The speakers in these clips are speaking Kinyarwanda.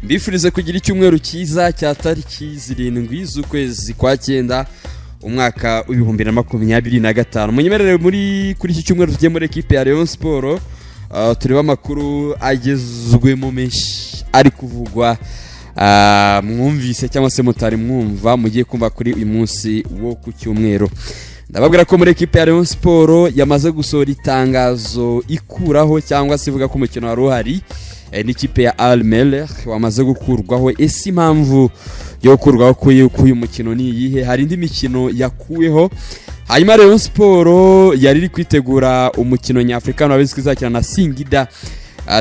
mbifurize kugira icyumweru cyiza cya tariki 7 z'ukwezi kwa 9 umwaka w'2025. Munyemerere kuri iki cyumweru tugiye muri equipe ya Rayon Sport, tureba amakuru agezwemo menshi ari kuvugwa, mwumvise cyangwa se mutari mwumva mugiye kumva kuri uyu munsi wo ku cyumweru. Ndababwira ko muri equipe ya Rayon Sport yamaze gusohora itangazo ikuraho cyangwa se ivuga ko umukino wari uhari n'ikipe ya Al Merrikh wamaze gukurwaho. Ese impamvu yo gukurwaho k'uyu mukino ni iyihe? Hari indi mikino yakuweho. Hanyuma Rayon Sport yari iri kwitegura umukino nyafurikano wabizwe izakina na Singida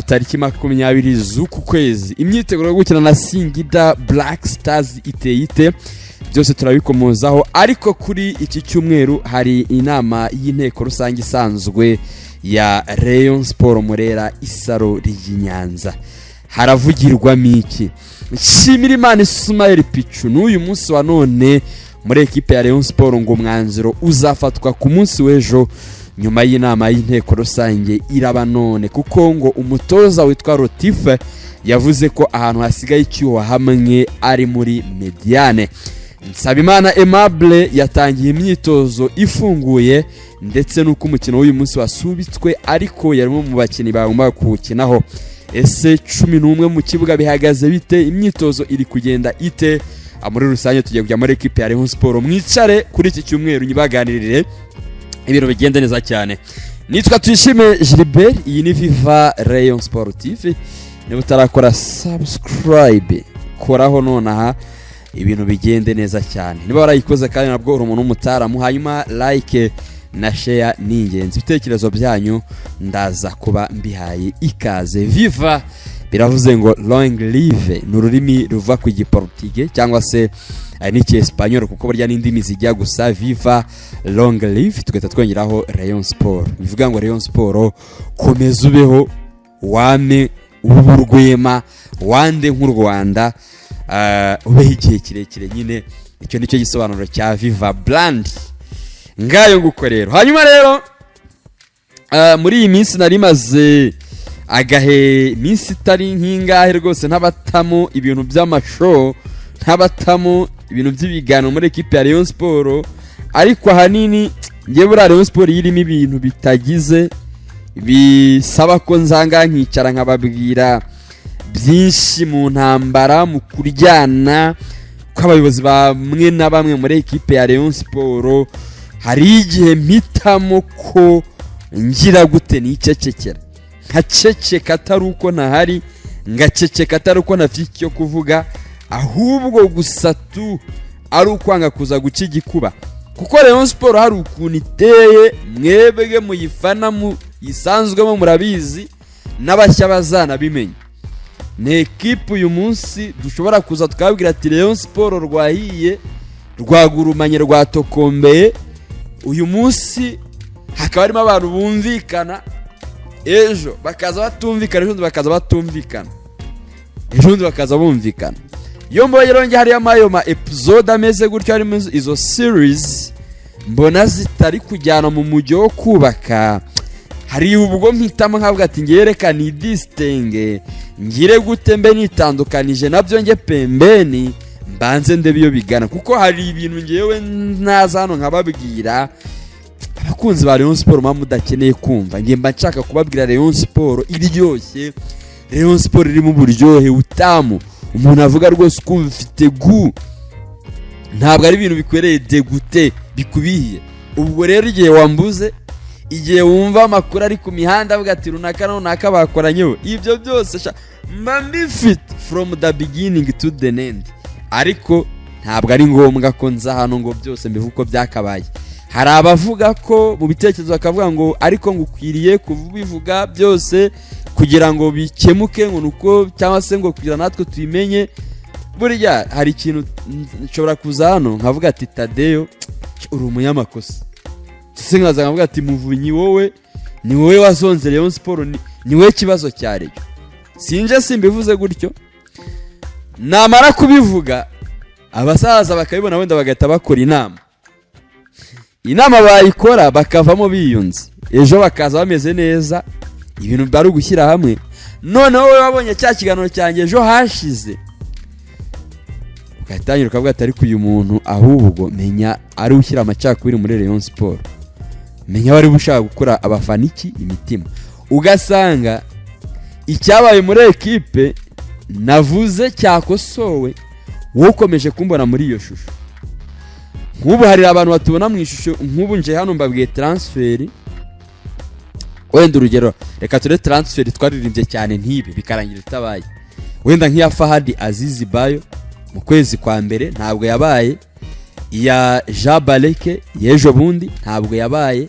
tariki 20 z'uku kwezi. Imyiteguro yo gukina na Singida Black Stars iteyite byose turabikomozaho, ariko kuri iki cyumweru hari inama y'inteko rusange isanzwe ya Rayon Sport Murera Isaro ry'Inyanza. Haravugirwa miki? Nshimirimana Ismael Pichu n'uyu munsi wa none muri equipe ya Rayon Sport ngo mwanzuro uzafatwa ku munsi w'ejo nyuma y'inama y'inteko rusange iraba none, kuko ngo umutoza witwa Rotife yavuze ko ahantu hasigaye icyuho hamwe ari muri Mediane. Nsabimana Aimable yatangiye imyitozo ifunguye ndetse nuko umukino w'uyu munsi wasubitswe, ariko yarimo mu bakini bagomba kuwukinaho. Ese 11 mu kibuga bihagaze bite? Imyitozo iri kugenda ite? Muri rusange tugiye kujya muri equipe ya Rayon Sport. Mwicare kuri iki cyumweru nyibaganirire ibintu bigenda neza cyane. Nitwa Tuyishime Gilbert, iyi ni Viva Rayon Sport TV. Niba utarakora subscribe koraho nonaha ibintu bigende neza cyane. Niba warayikoze kandi nabwo uri umuntu w'umutaramu, hanyuma like na share ni ingenzi. Ibitekerezo byanyu ndaza kuba mbihaye ikaze. Viva biravuze ngo long live, n'ururimi ruva ku giportugie cyangwa se n'Icyesipanyol, kuko burya n'indimi zijya gusa. Viva long live tugahita twongeraho Rayon Sport, bivuga ngo Rayon Sport komeza ubeho, wame uburwema, wande nk'u Rwanda, ubeho igihe kirekire. Nyine icyo nicyo gisobanuro cya Viva brand ngayo nguko rero. Hanyuma rero muri iyi minsi nari maze agahe minsi itari nkingahe rwose ntabatamo ibintu by'amashow, ntabatamo ibintu by'ibiganiro muri equipe ya Rayon Sport, ariko ahanini ngiye muri Rayon Sport yirimo ibintu bitagize bisaba ko nzanga nkicara nkababwira byinshi mu ntambara, mu kuryana kw'abayobozi bamwe na bamwe muri equipe ya Rayon Sport. Hari igihe mpitamo ko ngira gute nicecekera, nkaceceka atari uko ntahari, ngaceceka atari uko ntafite icyo kuvuga, ahubwo gusa tu ari ukwanga kuza guca igikuba. Kuko Rayon Sport hari ukuntu iteye, mwebwe muyifana isanzwemo murabizi, n'abashya bazanabimenya. Ni equipe uyu munsi dushobora kuza tukabwira ati Rayon Sport rwahiye, rwagurumanye, rwatokombeye. Uyu munsi hakaba harimo abantu bumvikana, ejo bakaza batumvikana, ejo bakaza batumvikana, ejo bakaza bumvikana. Iyo mboye ronge hari ama episode ameze gutyo, harimo izo series mbona zitari kujyana mu mujyo wo kubaka. Hari ubwo mpitamo nkavuga ati ngereka ni distingue, ngire gute mbe nitandukanije nabyo nge pembeni mbanze ndebe iyo bigana, kuko hari ibintu ngewe naza hano nkababwira abakunzi ba Rayon Sport mama mudakeneye kumva. Ngiye mba nshaka kubabwira Rayon Sport iryoshye, Rayon Sport irimo uburyohe utamu, umuntu avuga rwose uko bifite gu, ntabwo ari ibintu bikwereye degute bikubihiye. Ubwo rero igihe wambuze, igihe wumva amakuru ari ku mihanda avuga ati runaka bakoranyeho, ibyo byose mba mbifite from the beginning to the end. Ariko ntabwo ari ngombwa ko nza hano ngo byose mbivuge uko byakabaye. Hari abavuga ko mu bitekerezo bakavuga ngo ariko ngukwiriye kubivuga byose kugira ngo bikemuke, ngo nuko cyangwa se ngo kugira natwe tubimenye. Burya hari ikintu nshobora kuza hano nkavuga ati Tadeyo uri umunyamakosa, singaza nkavuga ati Muvunyi wowe ni wowe wazonze Rayon Sport, ni wowe kibazo cyaryo. Sinje simbivuze gutyo, namara kubivuga abasaza bakabibona wenda bagahita bakora inama bayikora bakavamo biyunze, ejo bakaza bameze neza, ibintu bari gushyira hamwe. none wowe wabonye cya kiganiro cyanjye ejo hashize ugatangira ukavuga ati ariko uyu muntu ahubwo menya ari ushyira amacakubiri muri Rayon Sport, menya bari bushaka gukora abafaniki imitima, ugasanga icyabaye muri ekipe navuze cyakosowe, wowe ukomeje kumbona muri iyo shusho. Nk'ubu hari abantu batubona mu ishusho, nk'ubu nje hano mbabwiye transfer, wenda urugero reka ture transfer twaririmbye cyane ntibi bikarangira itabaye, wenda nk'iya Fahadi Azizi Bayo mu kwezi kwa mbere ntabwo yabaye, iya Jean Baleke yejo bundi ntabwo yabaye,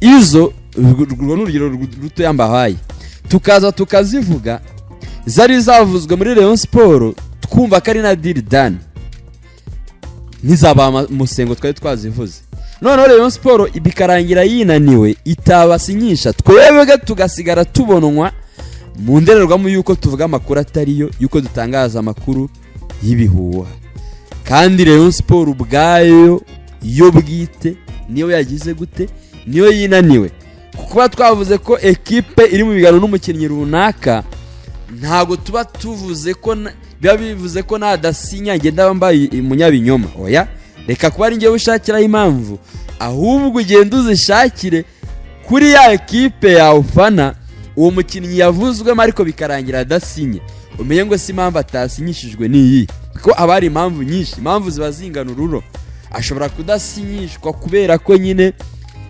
izo n'urugero ruto yambahaye tukaza tukazivuga zari zavuzwe muri Rayon Sport twumva ko ari na deal done nizaba musengo twari twazivuze, none Rayon Sport ibikarangira yinaniwe itabasinyisha, twebwe tugasigara tubonwa mu ndererwamo yuko tuvuga amakuru atariyo, yuko dutangaza amakuru y'ibihuha. Kandi Rayon Sport ubwayo yo bwite niyo yagize gute, niyo yinaniwe kuba twavuze ko ekipe iri mu bigano n'umukinnyi runaka, ntago tuba tuvuze ko biba bivuze ko nadasinya ngenda bambaye munyabinyoma. Oya, reka kuba ari ngiye ushakira impamvu, ahubwo ugenda uzishakire kuri ya ekipe ya ufana uwo mukinnyi yavuzwemo ariko bikarangira adasinye, umenye ngo si impamvu atasinyishijwe niyi, kuko abari impamvu nyinshi, impamvu ziba zingana ururo. Ashobora kudasinyishwa kubera ko nyine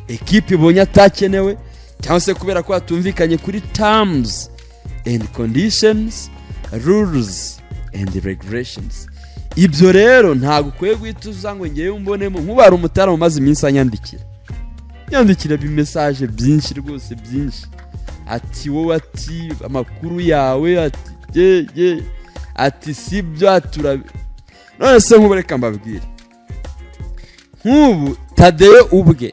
ekipe ibonye atakenewe, cyangwa se kubera ko atumvikanye kuri terms and conditions, rules and regulations. Ibyo rero ntago ukwiye guhita ngo ngiye umbonemo. nk'ubara umutara umaze iminsi yandikira bi message byinshi rwose byinshi, ati wowe ati amakuru yawe ati ati sibyo aturabe. None se nk'ubereka mbabwire, nk'ubu Tadeo ubwe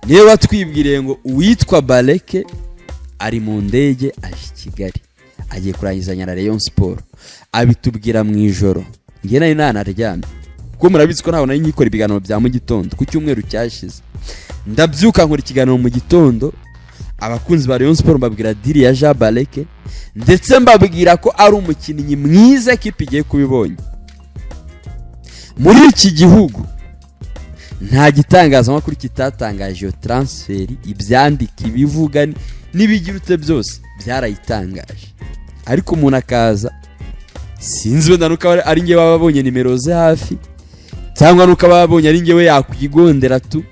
niwe watwibwiriye ngo uwitwa Baleke ari mu ndege aje Kigali agiye kurangizanya na Rayon Sport, abitubwira mu ijoro ngiye nari nanaryamye, kuko murabizi ko ntaho nari nyikora ibiganiro bya mu gitondo ku cyumweru cyashize. Ndabyuka nkora ikiganiro mu gitondo, abakunzi ba Rayon Sport mbabwira diri ya Jean Baleke, ndetse mbabwira ko ari umukinnyi mwiza ekipe igiye kubibonye. Muri iki gihugu nta gitangazamakuru kitatangaje iyo transfer, ibyandika ibivuga n'ibigirute byose byarayitangaje, ariko umuntu akaza sinzi wenda nuko ari nge babonye nimero ze hafi, cyangwa nuko babonye ari ngewe yakwigondera tu,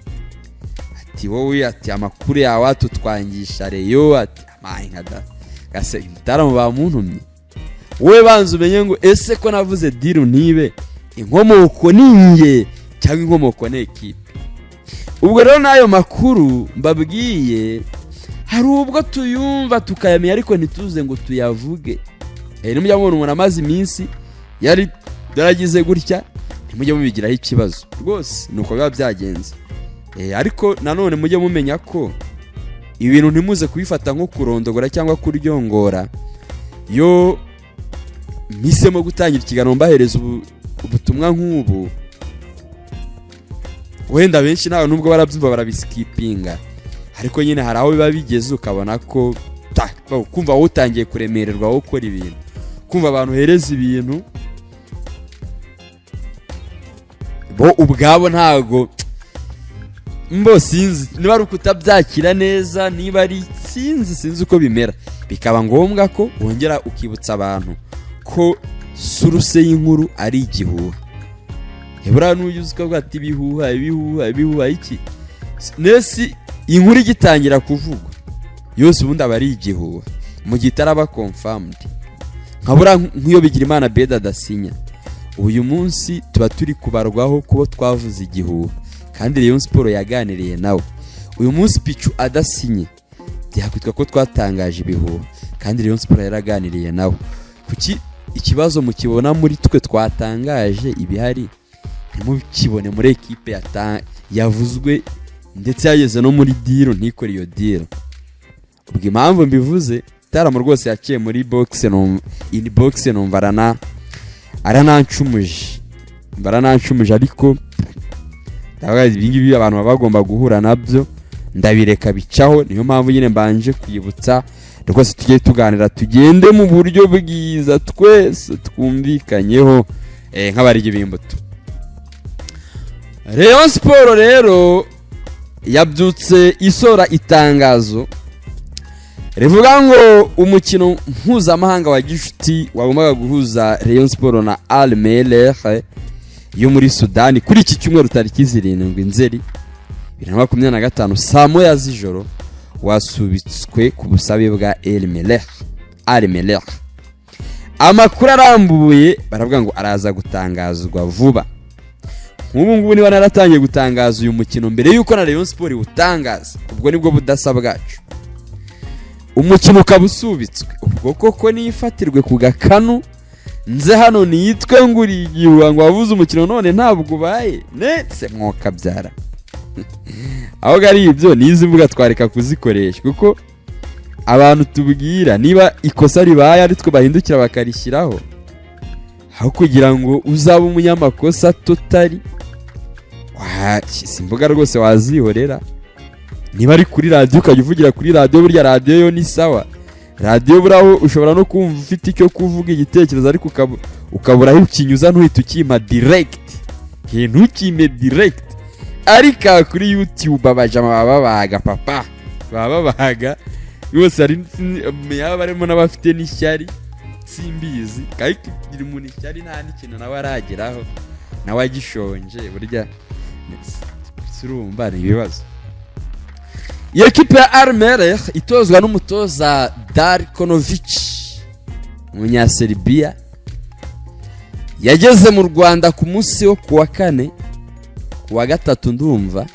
ati wowe ati amakuru yawe atutwangisha Reyo, ati amaye nkada gase imutaramu bamuntumye. Wowe banze umenye ngo ese ko navuze deal nibe inkomoko ninge cyangwa inkomoko n'ekipe. Ubwo rero nayo makuru mbabwiye hari ubwo tuyumva tukayamenya ariko ntituze ngo tuyavuge. Nimujya mubona umuntu amaze iminsi yari daragize gutya, ntimujye mubigiraho ikibazo rwose, nuko biba byagenze. Ariko nanone mujye mumenya ko ibintu ntimuze kubifata nko kurondogora cyangwa kuryongora. Yo misemo gutangira ikiganiro mbahereza ubutumwa nk'ubu, wenda benshi nawe nubwo barabyumva barabiskipinga, ariko nyine hari aho biba bigeze ukabona ko kumva wowe utangiye kuremererwa wowe ukora ibintu, kumva abantu hereza ibintu bo ubwabo ntago mbo sinzi niba ari ukutabyakira neza, niba ari sinzi uko bimera, bikaba ngombwa ko wongera ukibutsa abantu ko suruse y'inkuru ari igihuha. Hebura n'uyuzi ko bwati ibihuha iki nesi inkuru igitangira kuvugwa yose ubundi aba ari igihuha mu gitaraba confirmed. Nkabura nk'iyo bigira Imana Beda dasinya, uyu munsi tuba turi kubarwaho kubo twavuze igihuha, kandi Rayon Sport yaganiriye nawe. Uyu munsi Pichu adasinye byakwitwa ko twatangaje ibihuha, kandi Rayon Sport yaraganiriye nawe. Kuki ikibazo mukibona muri twe twatangaje ibihari ntimukibone muri ekipe yavuzwe ndetse yageze no muri deal ntikore iyo deal? Ubwo impamvu mbivuze Taramo rwose yaciye muri box numva aranancumuje ariko ndavuga ibingibi abantu bagomba guhura nabyo ndabireka bicaho. Niyo mpamvu nyine mbanje kwibutsa rwose tugiye tuganira tugende mu buryo bwiza twese twumvikanyeho nk'abarigi b'imbuto. Rayon Sport rero yabyutse isora itangazo rivuga ngo umukino mpuzamahanga wa gishuti wagombaga guhuza Rayon Sport na Al Merreikh yo muri Sudani kuri iki cyumweru tariki 7 Nzeri 2025 saa moya z'ijoro wasubitswe ku busabe bwa Al Merreikh. Amakuru arambuye baravuga ngo araza gutangazwa vuba. Nk'ubu ngubu niba naratangiye gutangaza uyu mukino mbere yuko na Rayon Sport utangaza, ubwo nibwo budasa bwacu. Umukino ukabusubitswe ubwo koko nifatirwe ku gakanu nze hano niyitwe nguri igihuha ngo wavuze umukino none ntabwo ubaye netse mwoka byara. Aho gari ibyo nizi mvuga twareka kuzikoresha kuko abantu tubwira niba ikosa ribaye ari twe bahindukira bakarishyiraho aho kugira ngo uzaba umunyamakosa totali simvuga rwose wazihorera. Niba ari kuri radio ukajya uvugira kuri radio, burya radio yo ni sawa. Radio buraho ushobora no kumva ufite icyo kuvuga igitekerezo ariko ukabura aho ukinyuza ntuhita ukima direct. Ntukime direct. Ariko kuri YouTube abajama babaga papa. Babaga yose ari yaba barimo n'abafite n'ishyari simbizi. Kayiki iri mu n'ishyari nta n'ikintu nawe arageraho. Nawe agishonje burya surumba ibibazo. Iyo ekipe ya Al Merreikh itozwa n'umutoza Darkonovic Munyaserbia yageze mu Rwanda ku munsi wo kuwa 4 kuwa 3 ndumva.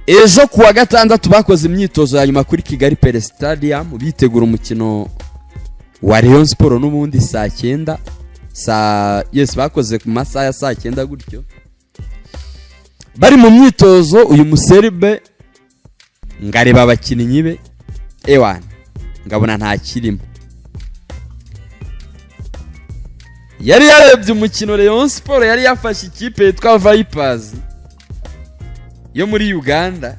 Ejo kuwa 6 bakoze imyitozo ya nyuma kuri Kigali Pele Stadium bitegura umukino wa Rayon Sport n'ubundi saa 9 bakoze ku masaha ya saa 9 gutyo. Bari mu myitozo uyu muserbe ngareba abakinnyi be ewana ngabona nta kirimo. Yari yarebye umukino Rayon Sport yari yafashe ikipe yitwa Vipers yo muri Uganda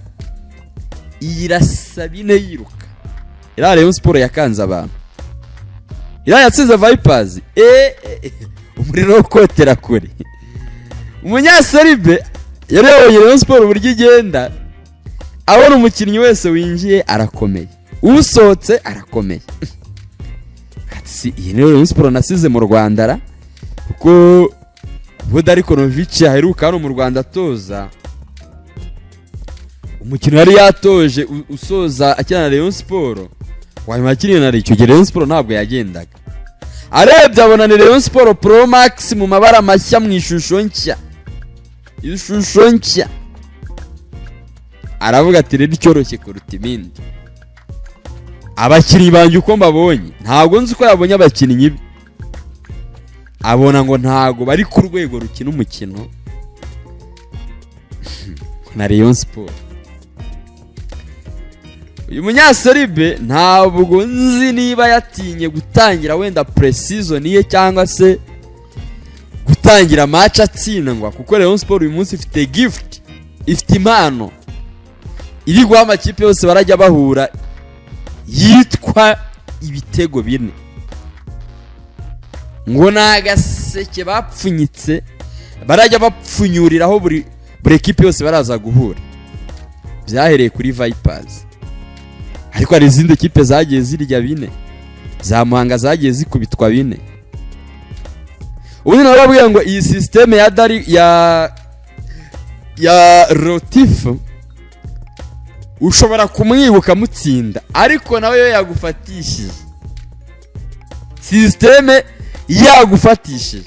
irasabine yiruka. Rayon Sport yakanze abantu. Yatsinze Vipers umuriro kotera kure. Umunyaserbe yarehoye Rayon Sport buryo igenda abona umukinnyi wese winjiye arakomeye usohotse arakomeye. Ati iyi ni Rayon Sport nasize mu Rwanda ra kuko Darkonovic aheruka hano mu Rwanda atoza umukino yari yatoje usoza akina Rayon Sport wayimakiriye na icyo gihe Rayon Sport ntabwo yagendaga. Arebye abona ni Rayon Sport Pro Max mu mabara mashya mu ishusho nshya. Aravuga ati rero cyoroshye kuruta ibindi. Abakinnyi banjye uko mbabonye ntabwo nzi ko yabonye abakinnyi abona ngo ntago bari ku rwego rukina umukino na Rayon Sport. Uyu Munyaserbe ntabwo nzi niba yatinye gutangira wenda pre-season ye cyangwa se gutangira match atsindwa kuko Rayon Sport uyu munsi ifite gift, ifite impano iri guha amakipe yose barajya bahura yitwa ibitego 4 ngo nagaseke bapfunyitse barajya bapfunyuriraho buri ekipe yose baraza guhura. Byahereye kuri Vipers ariko hari izindi ekipe zagiye zirya 4 za Muhanga zagiye zikubitwa 4. Ubundi narabwiye ngo iyi system ya Dari ya Rotif ushobora kumwibuka mutsinda ariko nawe yo yagufatishije. System yagufatishije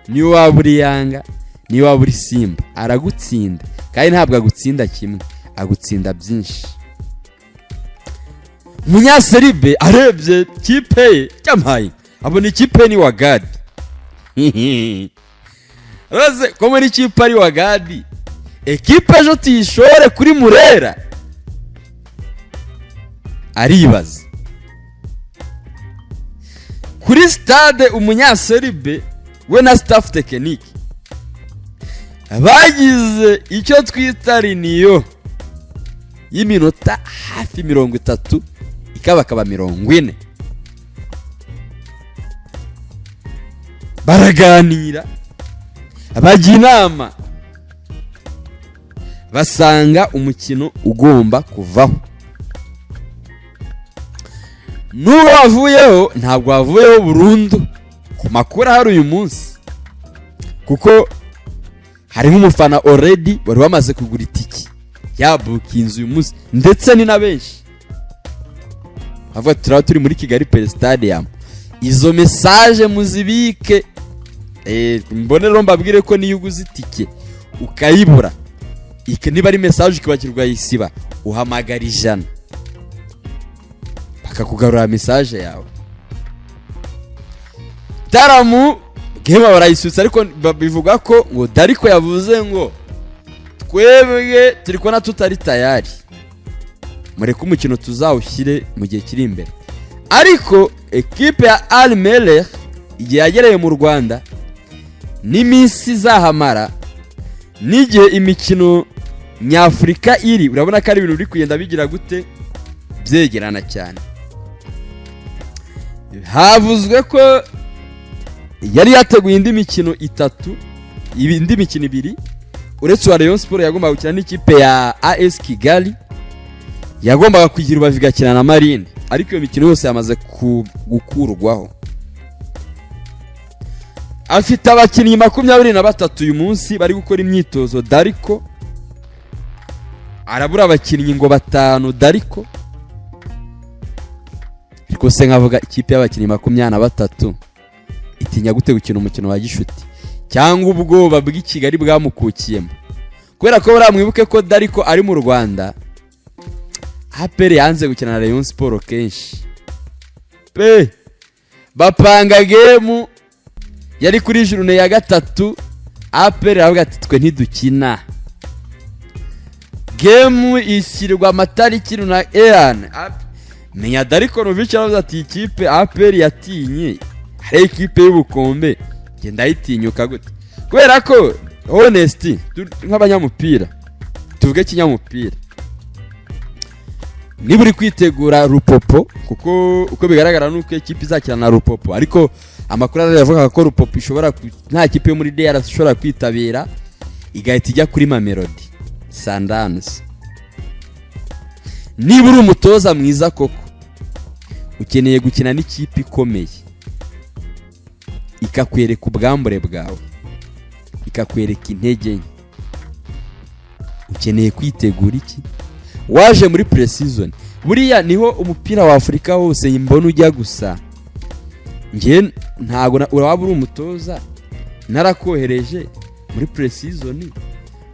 niyo waburi Yanga niyo waburi Simba aragutsinda kandi ntabwo agutsinda kimwe agutsinda byinshi. Munyaserbe arebye kipe cyamaye abona ikipe ni Wagadi. Raze ko muri kipe ari Wagadi ekipe ejo tishore kuri Murera aribaza kuri stade. Umunyaserbe we na staff technique bagize icyo twita riniyo y'iminota hafi 30 bashika bakaba 40. Baraganira bajya inama basanga umukino ugomba kuvaho. N'uwo wavuyeho ntabwo wavuyeho burundu ku makuru hari uyu munsi, kuko hari nk'umufana already wari wamaze kugura itiki yabukinze uyu munsi, ndetse ni na benshi bavuga turaba turi muri Kigali Pele Stadium. Izo message muzibike, mbonero mbabwire ko niyo uguze itike ukayibura, niba ari message ukibakirwa yisiba, uhamagara 100 bakakugarura message yawe. Taramu game barayisutse, ariko bivuga ko ngo Dariko yavuze ngo twebwe turi kona tutari tayari, mureke umukino tuzawushyire mu gihe kiri imbere. Ariko equipe ya Al Merrikh igihe yagereye mu Rwanda n'iminsi zahamara n'igihe imikino nyafurika iri, urabona ko ari ibintu biri kugenda bigira gute byegerana cyane. Havuzwe ko yari yateguye indi mikino 3, indi mikino 2 uretse wa Rayon Sport yagombaga gukina n'ikipe ya AS Kigali, yagombaga kugira ubavigakina na Marine, ariko iyo mikino yose yamaze gukurwaho. Afite abakinnyi 23 uyu munsi bari gukora imyitozo. Dariko arabura abakinnyi ngo 5 Dariko, ariko se nkavuga ikipe y'abakinnyi 23 itinya gute gukina umukino wa gishuti, cyangwa ubwoba bw'Ikigali bwamukukiyemo, kubera ko baramwibuke ko Dariko ari mu Rwanda. APR yanze gukina na Rayon Sport kenshi, bapanga game yari kuri journée ya 3, APR avuga ati twe ntidukina game, ishyirwa amatariki na Ean menya Dariko Novic aravuze ati ikipe APR yatinye, hari ikipe y'ubukombe genda yitinyuka gute, kubera ko honesty nk'abanyamupira tuvuge kinyamupira, niba uri kwitegura Rupopo, kuko uko bigaragara nuko ikipe izakina na Rupopo, ariko amakuru aravuga ko Rupopo ishobora nta kipe yo muri DRC ishobora kwitabira igahita ijya kuri Mamelodi Sundowns. Niba uri umutoza mwiza koko ukeneye gukina n'ikipe ikomeye ikakwereka ubwambure bwawe, ikakwereka intege nke, ukeneye kwitegura iki? Waje muri pre-season, buriya niho umupira wa Afrika hose imbona ujya gusa. Nge ntago uraba uri umutoza narakohereje muri pre-season,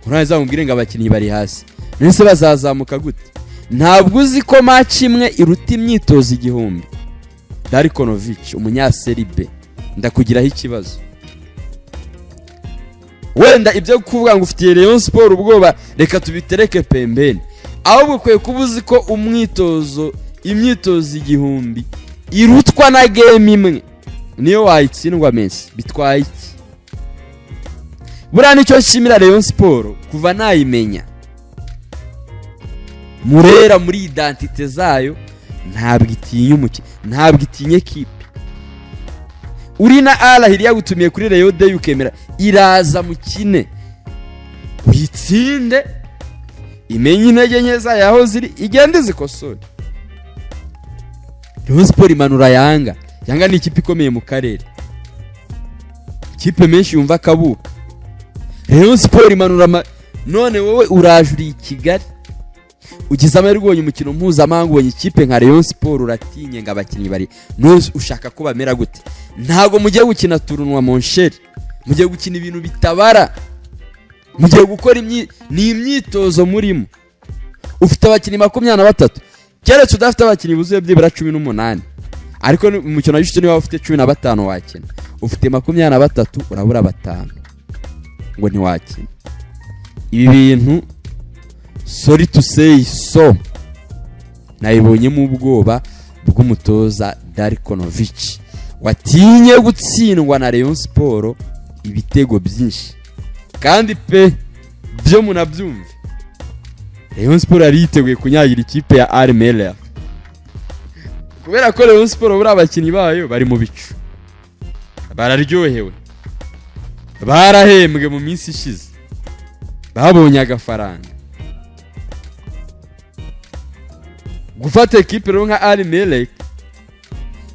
uraza mubwire ngo abakinnyi bari hasi, nese bazazamuka gute? Ntabwo uzi ko match imwe iruta imyitozo 1000. Dariko Novic umunyaseribe ndakugiraho ikibazo. Wenda ibyo kuvuga ngo ufitiye Rayon Sport ubwoba reka tubitereke pembeni, ahubwo kwe kubuzi ko imyitozo 1000 irutwa na game imwe niyo wayitsindwa Messi, bitwaye iki? Buriya nicyo nshimira Rayon Sport kuva nayimenya. Murera muri identite zayo ntabwo itinye umuki, ntabwo itinye kipe. Uri na Al-Ahly yagutumiye kuri Rayon Day ukemera iraza mukine uyitsinde, imenye intege nke zayo yaho ziri, igende zikosore. Rayon Sport imanura Yanga ni ikipe ikomeye mu karere, ikipe menshi yumva kabuka. Rayon Sport imanura none wowe urajuri i Kigali ugize amahirwe ubonye umukino mpuzamahanga, ubonye ikipe nka Rayon Sport uratinye ngo abakinnyi bari nose ushaka ko bamera gute? Ntago mugiye gukina turunwa monsheri, mugiye gukina ibintu bitabara, mugiye gukora ni imyitozo murimo. Ufite abakinnyi 23, keretse udafite abakinnyi buzuye byibura 18, ariko umukino wa gishuti niba ufite 15 wakina. Ufite 23 urabura 5 ngo ntiwakina. Ibi bintu sorry to say so nayibonyemo ubwoba bw'umutoza Dariko Novic watinye gutsindwa na Rayon Sport ibitego byinshi, kandi pe byo munabyumve Rayon Sport ari yiteguye kunyagira ikipe ya Al Merrikh. kubera ko Rayon Sport buri abakinnyi bayo bari mu bicu, bararyohewe, barahembwe mu minsi ishize, babonye agafaranga. Gufata ekipe rero nka Al Merrikh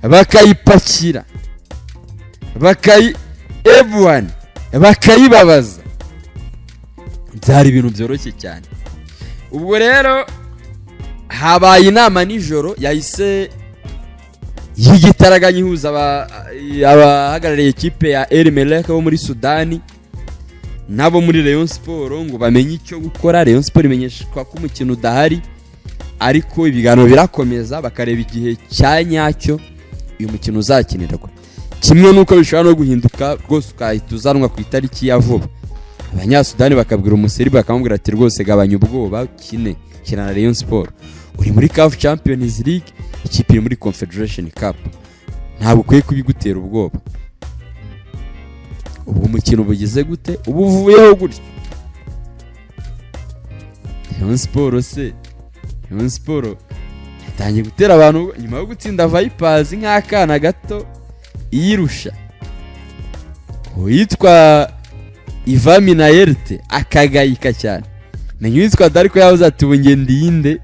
bakayipakira, everyone bakayibabaza, byari ibintu byoroshye cyane. Ubwo rero habaye inama nijoro yahise y'igitaraganya ihuza abahagarariye ekipe ya Al Merrikh bo muri Sudani nabo muri Rayon Sport ngo bamenye icyo gukora. Rayon Sport imenyeshwa ko umukino udahari, ariko ibiganiro birakomeza bakareba igihe cya nyacyo uyu mukino uzakinirwa. Kimwe nuko bishobora no guhinduka rwose ukahita uzanwa ku itariki ya vuba. Abanyasudani bakabwira umuseri bakamubwira ati rwose gabanya ubwoba, kina na Rayon Sport, uri muri CAF Champions League, ikipe iri muri Confederation Cup, ntabwo ukwiye kubigutera ubwoba. Ubu umukino bugize gute? Ubu uvuyeho gutyo. Rayon Sport yatangiye gutera abantu nyuma yo gutsinda Vipers nk'akana gato iyirusha. Uwitwa Ivan Minayerte akagayika cyane. Menye uwitwa Dariko yavuze ati ubu nge ndinde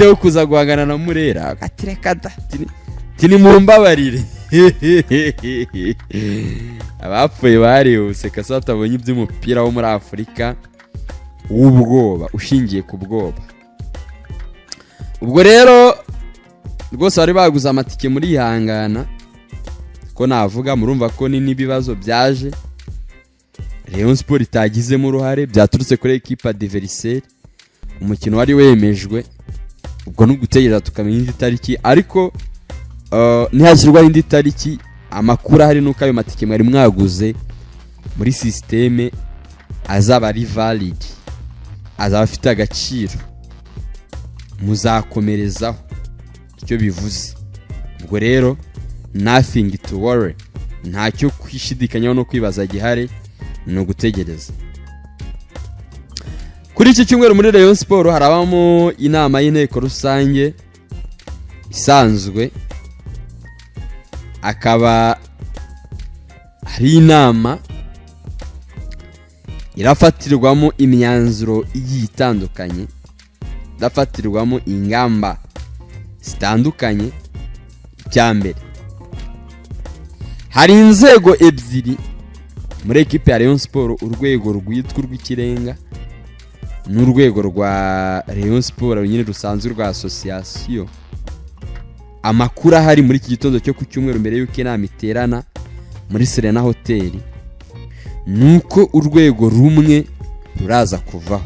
wo kuza guhangana na Murera, agatireka da tini mumbabarire. Abapfuye barihuse kasa batabonye iby'umupira wo muri Afurika w'ubwoba ushingiye ku bwoba. Ubwo rero rwose bari baguze amatike muri ihangana ko navuga, murumva ko n'ibibazo byaje Rayon Sport itagizemo uruhare, byaturutse kuri equipe adversaire. Umukino wari wemejwe, ubwo no gutegereza tukamenya indi tariki, ariko ntihashyirwaho indi tariki. Amakuru ahari nuko ayo matike mwari mwaguze muri systeme azaba ari valid, azaba afite agaciro, muzakomerezaho icyo bivuze. Ubwo rero nothing to worry, ntacyo kwishidikanyaho no kwibaza gihari, no gutegereza. Kuri iki cyumweru muri Rayon Sport harabamo inama y'inteko rusange isanzwe, akaba hari inama irafatirwamo imyanzuro igiye itandukanye, irafatirwamo ingamba zitandukanye. Icya mbere, hari inzego ebyiri muri ekipe ya Rayon Sport, urwego rwitwa urw'ikirenga n'urwego rwa Rayon Sport nyine rusanzwe rwa association. Amakuru ahari muri iki gitondo cyo ku cyumweru mbere y'uko inama iterana muri Serena Hotel nuko urwego rumwe ruraza kuvaho.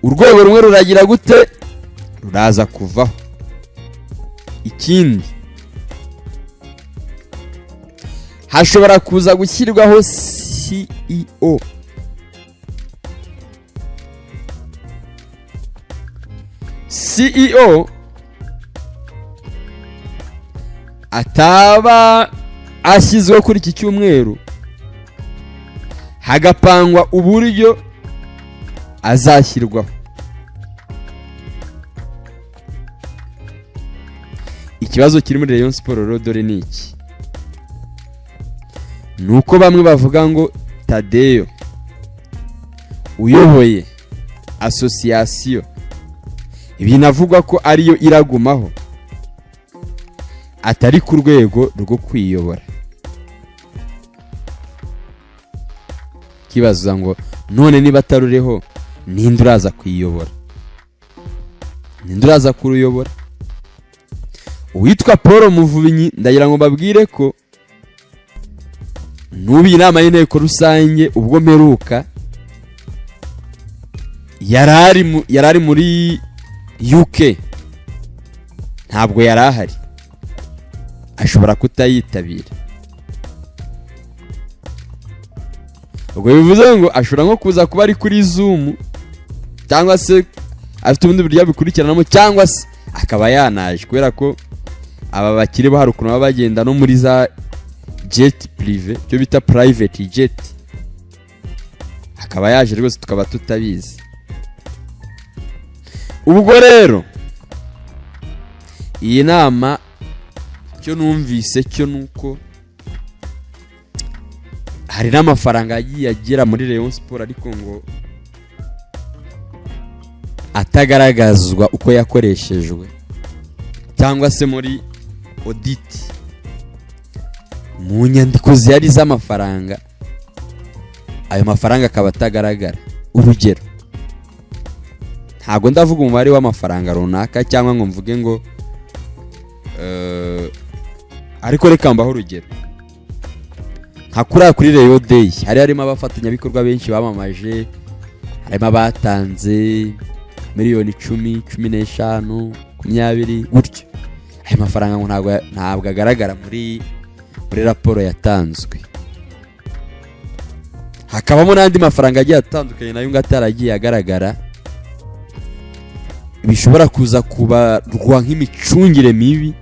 Urwego rumwe ruragira gute? Ruraza kuvaho. Ikindi, hashobora kuza gushyirwaho CEO. CEO ataba ashyizweho kuri iki cyumweru, hagapangwa uburyo azashyirwaho. Ikibazo kiri muri Rayon Sport rero dore ni iki: nuko bamwe bavuga ngo Tadeyo uyoboye association, ibi navugwa ko ariyo iragumaho, atari ku rwego rwo kwiyobora. Kibaza ngo none niba atarureho ninde uraza kwiyobora? Ninde uraza kuruyobora? Uwitwa Paul Muvunyi ndagira ngo mbabwire ko nubi inama y'inteko rusange ubwo meruka yarari muri UK, ntabwo yarahari, ashobora kutayitabira. Ubwo bivuze ngo ashobora nko kuza kuba ari kuri Zoom, cyangwa se afite ubundi buryo bikurikiranamo, cyangwa se akaba yanaje, kubera ko aba bakire bo harukuno baba bagenda no muri za jet privé, cyo bita private jet, akaba yaje rwose tukaba tutabizi. ubwo rero iyi nama cyo numvise cyo nuko hari n'amafaranga yagiye agera muri Rayon Sport ariko ngo atagaragazwa uko yakoreshejwe cyangwa se muri audit mu nyandiko zihari z'amafaranga, ayo mafaranga akaba atagaragara. Urugero, ntabwo ndavuga umubare w'amafaranga runaka cyangwa ngo mvuge ngo ariko reka mbaho urugero nka kuri Rayon Day hari harimo abafatanyabikorwa benshi bamamaje, harimo abatanze miliyoni 10, 15, 20 gutyo. Ayo mafaranga ngo ntabwo agaragara muri raporo yatanzwe. Hakabamo n'andi mafaranga agiye atandukanye nayo ngo ataragiye agaragara, bishobora kuza kubarwa nk'imicungire mibi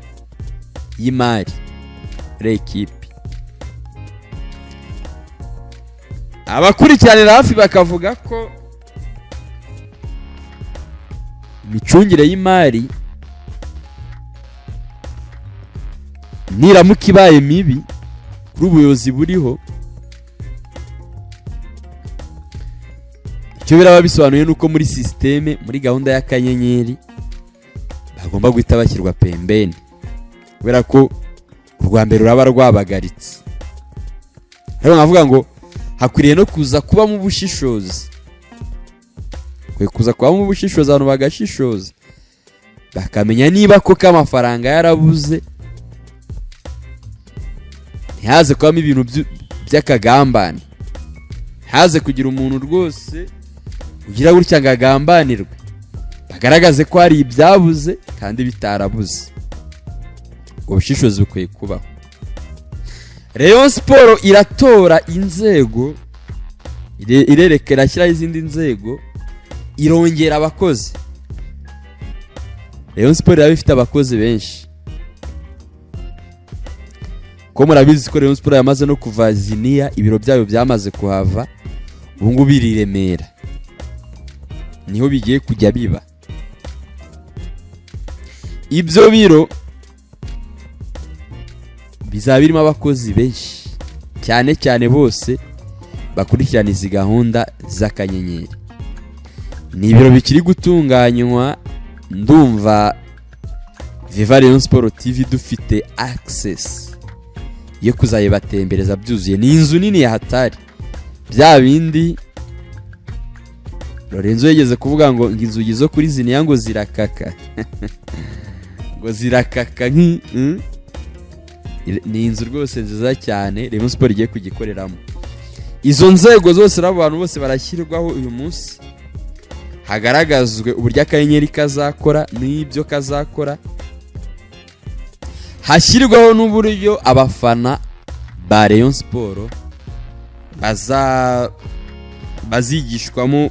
y'imari l'equipe. Abakurikiranira hafi bakavuga ko imicungire y'imari niramuka ibaye mibi kuri ubuyobozi buriho, icyo biraba bisobanuye nuko muri systeme, muri gahunda y'akanyenyeri bagomba guhita bashyirwa pembeni, kubera ko urwa mbere ruraba rwabagaritse. Rero navuga ngo hakwiriye no kuza kuba mu bushishozi, abantu bagashishoza bakamenya niba koko amafaranga yarabuze, ntihaze kubamo ibintu by'akagambane, haze kugira umuntu rwose ugira gutya ngo agambanirwe, bagaragaze ko hari ibyabuze kandi bitarabuze. Ubushishozi bukwiye kubaho. Rayon Sport iratora inzego, irerekera ashyiraho izindi nzego, irongera abakozi. Rayon Sport iraba ifite abakozi benshi, ko murabizi ko Rayon Sport yamaze no kuva Ziniya, ibiro byayo byamaze kuhava, ubu ngubu biri i Remera, niho bigiye kujya biba. Ibyo biro bizaba birimo abakozi benshi cyane cyane bose bakurikirana izi gahunda z'akanyenyeri. Ni ibiro bikiri gutunganywa, ndumva Viva Rayon Sport TV dufite access yo kuzayibatembereza byuzuye. Ni inzu nini ya hatari, bya bindi Lorenzo yigeze kuvuga ngo inzugi zo kuri Ziniya ngo zirakaka ngo zirakaka ni inzu rwose nziza cyane Rayon Sport igiye kugikoreramo. Izo nzego zose n'abantu bose barashyirwaho uyu munsi, hagaragazwe uburyo akanyenyeri kazakora n'ibyo kazakora, hashyirwaho n'uburyo abafana ba Rayon Sport bazigishwamo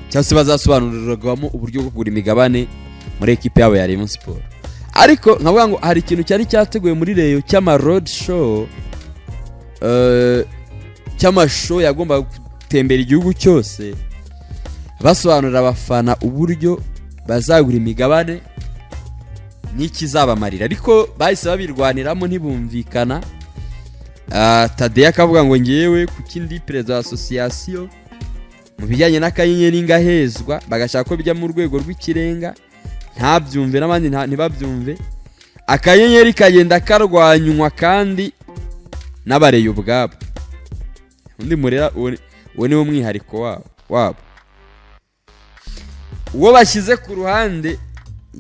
cyangwa se bazasobanurirwamo uburyo bwo kugura imigabane muri ekipe yabo ya Rayon Sport. Ariko nkavuga ngo hari ikintu cyari cyateguwe muri Rayon cy'ama road show, cy'amashow yagomba gutembera igihugu cyose basobanurira abafana uburyo bazagura imigabane n'ikizabamarira, ariko bahise babirwaniramo ntibumvikana. Tadeya akavuga ngo ngewe kuki ndi perezida wa association mu bijyanye n'akanyenyeri ngahezwa, bagashaka ko bijya mu rwego rw'ikirenga, ntabyumve n'abandi ntibabyumve. Akanyenyeri kagenda karwanywa kandi n'abareyo ubwabo. Undi murera uwo niwo mwihariko wabo. Uwo bashyize ku ruhande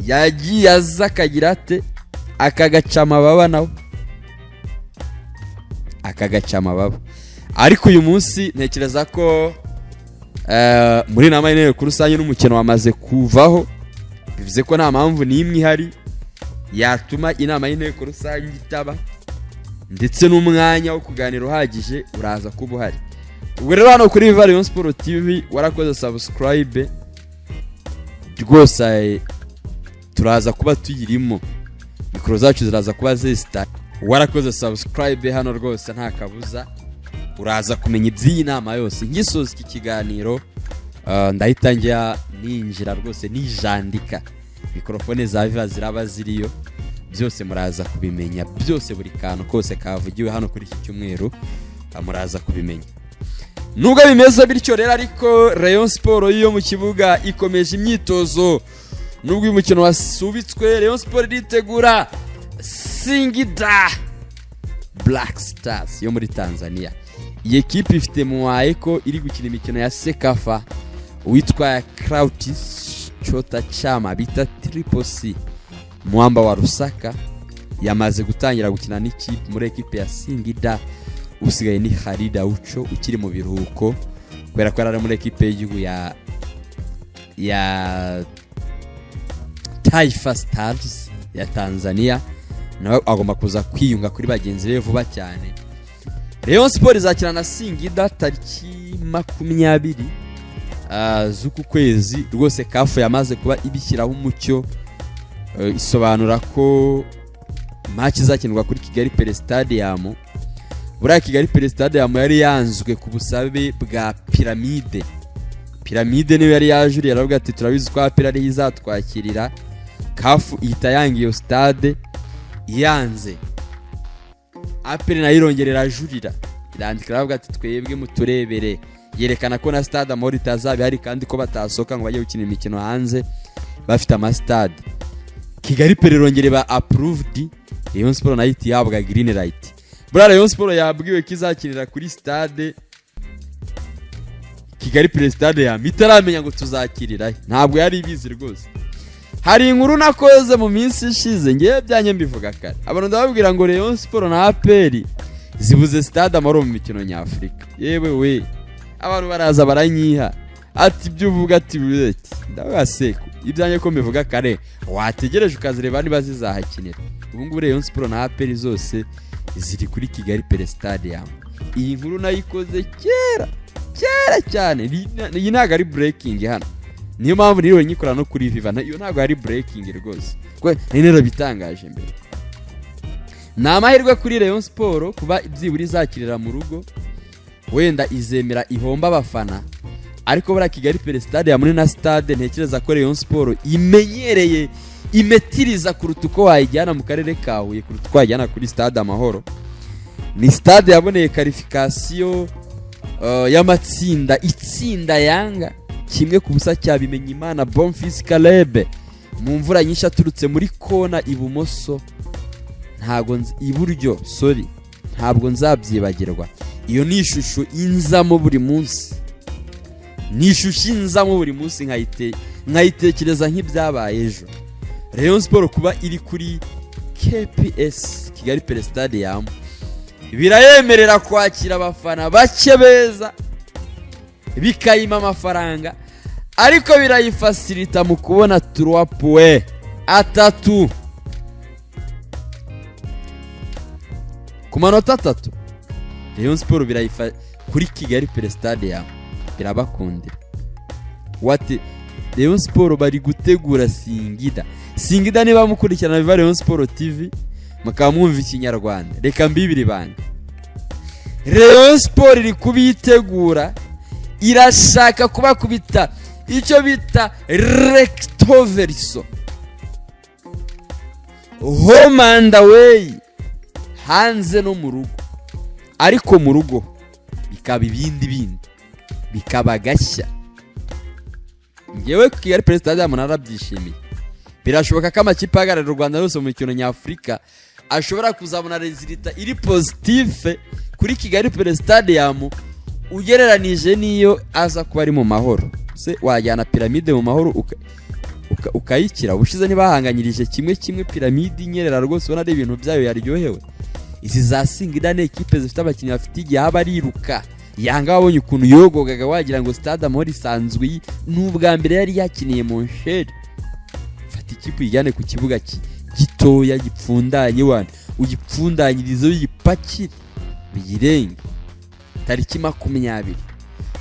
yagiye aza akagira ate, akagaca amababa nawe, akagaca amababa. Ariko uyu munsi ntekereza ko muri nama y'inteko rusange n'umukino wamaze kuvaho, bivuze ko nta mpamvu n'imwe ihari yatuma inama y'inteko rusange itaba, ndetse n'umwanya wo kuganira uhagije uraza kuba uhari. Ubwo rero hano kuri Viva Rayon Sport TV warakoze subscribe rwose, turaza kuba tuyirimo, mikoro zacu ziraza kuba zesta. Warakoze subscribe hano rwose nta kabuza, uraza kumenya iby'iyi nama yose. Ngisoza iki kiganiro ndahita njya ninjira rwose nijandika mikrofone za Viva ziraba ziriyo byose muraza kubimenya byose buri kantu kose kavugiwe hano kuri iki cyumweru muraza kubimenya nubwo bimeze bityo rero ariko Rayon Sport yo mu kibuga ikomeje imyitozo nubwo uyu mukino wasubitswe Rayon Sport iritegura Singida Black Stars yo muri Tanzania. Iyi ekipe ifite muwaye ko iri gukina imikino ya Sekafa witwa Krautis Chota Chama bita Triple C Mwamba wa Rusaka yamaze gutangira gukina n'ikipe muri ekipe ya Singida. Usigaye ni Khalida Ucho ukiri mu biruhuko kubera ko ari muri ekipe y'igihugu ya Taifa Stars ya Tanzania, nawe agomba kuza kwiyunga kuri bagenzi be vuba cyane. Rayon Sport izakina na Singida tariki 20 z'uku kwezi rwose. Kafu yamaze kuba ibishyiraho umucyo, isobanura ko match izakinirwa kuri Kigali Pele Stadium. Buriya Kigali Pele Stadium yari yanzwe ku busabe bwa Pyramide niyo yari yajuriye aravuga ati turabizi ko APR ari izatwakirira. Kafu ihita yanga iyo stade yanze. APR nayo irongerera ajurira irandika aravuga ati twebwe muturebere, yerekana ko na stade Amahoro itazabe hari kandi ko batasoka ngo bajye gukina imikino hanze bafite ama stade. Kigali Pele irongere ba approved, Rayon Sport nayo iti yabwa green light. Buriya Rayon Sport yabwiwe ko izakirira kuri stade Kigali Pele Stade ya mitaramenya ngo tuzakirira, ntabwo yari ibizi rwose. Hari inkuru nakoze mu minsi ishize ngiye byanye mbivuga kare, abantu ndababwira ngo Rayon Sport na APR zibuze stade Amahoro mu mikino nyafrika. Yewe we abantu baraza baranyiha ati ibyo uvuga ati bureti ndabaseko ibyanye ko mbivuga kare wategereje ukazireba niba zizahakinira. Ubu ngubu Rayon Sport na APR zose ziri kuri Kigali Pele Stadium. Iyi nkuru nayikoze kera cyane, iyi ntago ari breaking hano, niyo mpamvu niriwe nyikora no kuri Viva. Iyo ntago ari breaking rwose kwe nero bitangaje mbere. Namahirwe kuri Rayon Sport kuba ibyiburi izakirira mu rugo, wenda izemera ihomba abafana, ariko bura Kigali Pele Stadium muri na stade ntekereza ko Rayon Sport imenyereye imetiriza kuruta uko wayijyana mu karere ka Huye, kuruta uko wayijyana kuri stade Amahoro. Ni stade yaboneye qualification y'amatsinda, itsinda Yanga kimwe ku busa cyabimenya Imana Bonfils Caleb mu mvura nyinshi aturutse muri kona ibumoso, ntago iburyo ntabwo nzabyibagirwa. Iyo ni ishusho inzamo buri munsi, nkayitekereza nk'ibyabaye ejo. Rayon Sport kuba iri kuri KPS Kigali Pele Stadium birayemerera kwakira abafana bake beza, bikayima amafaranga, ariko birayifacilita mu kubona 3 points atatu ku manota 3. Rayon Sport birayifa kuri Kigali Pele Stadium birabakundira. Rayon Sport bari gutegura Singida niba mukurikirana Viva Rayon Sport TV mukamwumva ikinyarwanda reka mbibiri banga. Rayon Sport iri kubitegura, irashaka kuba kubita icyo bita recto verso, home and away, hanze no mu rugo, ariko mu rugo bikaba ibindi bikaba gashya. Ngewe Kigali Pele Stadium narabyishimiye. Birashoboka ko amakipe ahagararira u Rwanda yose mu mikino nyafrika ashobora kuzabona resulta iri positive kuri Kigali Pele Stadium ugereranije niyo aza kuba ari mu Mahoro. Se wajyana Pyramide mu Mahoro ukayikira. Ubushize ntibahanganyirije kimwe Pyramide inyerera rwose, ubona ari ibintu byayo yaryohewe. Izi za Singida ne ekipe zifite abakinnyi bafite igihe abariruka. Yanga wabonye ukuntu yogogaga wagira ngo stade Amahoro isanzwe n'ubwa mbere yari yakiniye mu Nsheri. Fata ikipe ijyane ku kibuga gitoya gipfundanye, wana ugipfundanyirizo y'ipaki biyirenge. Tariki 20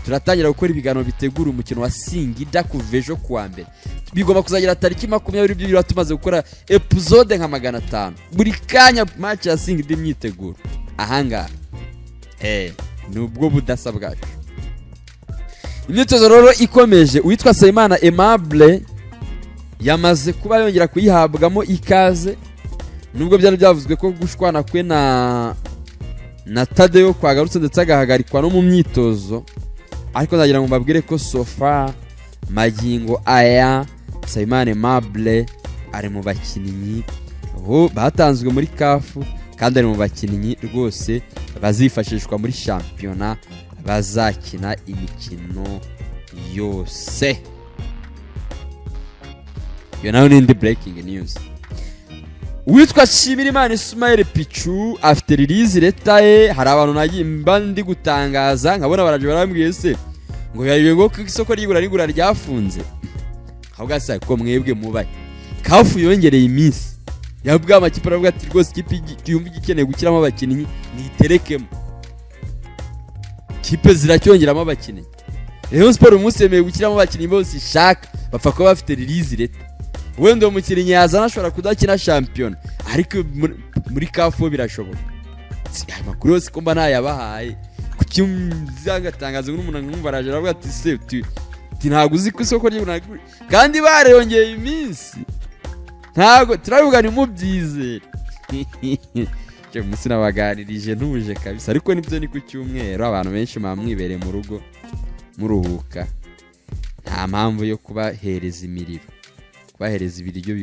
turatangira gukora ibiganiro bitegura umukino wa Singida kuva ejo kuwa mbere. Bigomba kuzagira tariki 20 by'ibiro tumaze gukora episode nka 500 buri kanya match ya Singida imyiteguro ahanga. Nubwo budasa bwacu imyitozo rero ikomeje. Uwitwa Nsabimana Aimable yamaze kuba yongera kuyihabwamo ikaze, nubwo byari byavuzwe ko gushwana kwe na Tadeo kwagarutse ndetse agahagarikwa no mu myitozo, ariko ndagira ngo mbabwire ko sofa magingo aya Nsabimana Aimable ari mu bakinnyi batanzwe muri CAF, kandi ari mu bakinnyi rwose bazifashishwa muri shampiyona, bazakina imikino yose. Iyo nayo ni indi breaking news. Uwitwa Nshimirimana Ismael Pichu afite release leta ye. Hari abantu nagiye ndi gutangaza nkabona baraje barambwiye se ngo yariwe ngo isoko rigura ryafunze, ahubwo asa ko mwebwe mubaye CAF yongereye iminsi, yabwa amakipe aravuga ati rwose ikipe yumva igikeneye gukiramo abakinnyi niterekemo, kipe ziracyongeramo abakinnyi. Rayon Sport umunsi yemeye gukiramo abakinnyi bose ishaka, bapfa kuba bafite release leta. Wenda umukinnyi yazana ashobora kudakina shampiyona, ariko muri CAF birashoboka. Amakuru yose ko mba nayabahaye kuki muzagatangaza n'umuntu ngumva araje aravuga ati se ntago uzi ko isoko ry'ibuna kandi bareyongeye iminsi, ntago turavuga ni mubyizere. Cyo munsi nabaganirije ntuje kabisa, ariko nibyo ni ku cyumweru abantu benshi mamwibereye mu rugo muruhuka, nta mpamvu yo kubahereza imiriro, kubahereza ibiryo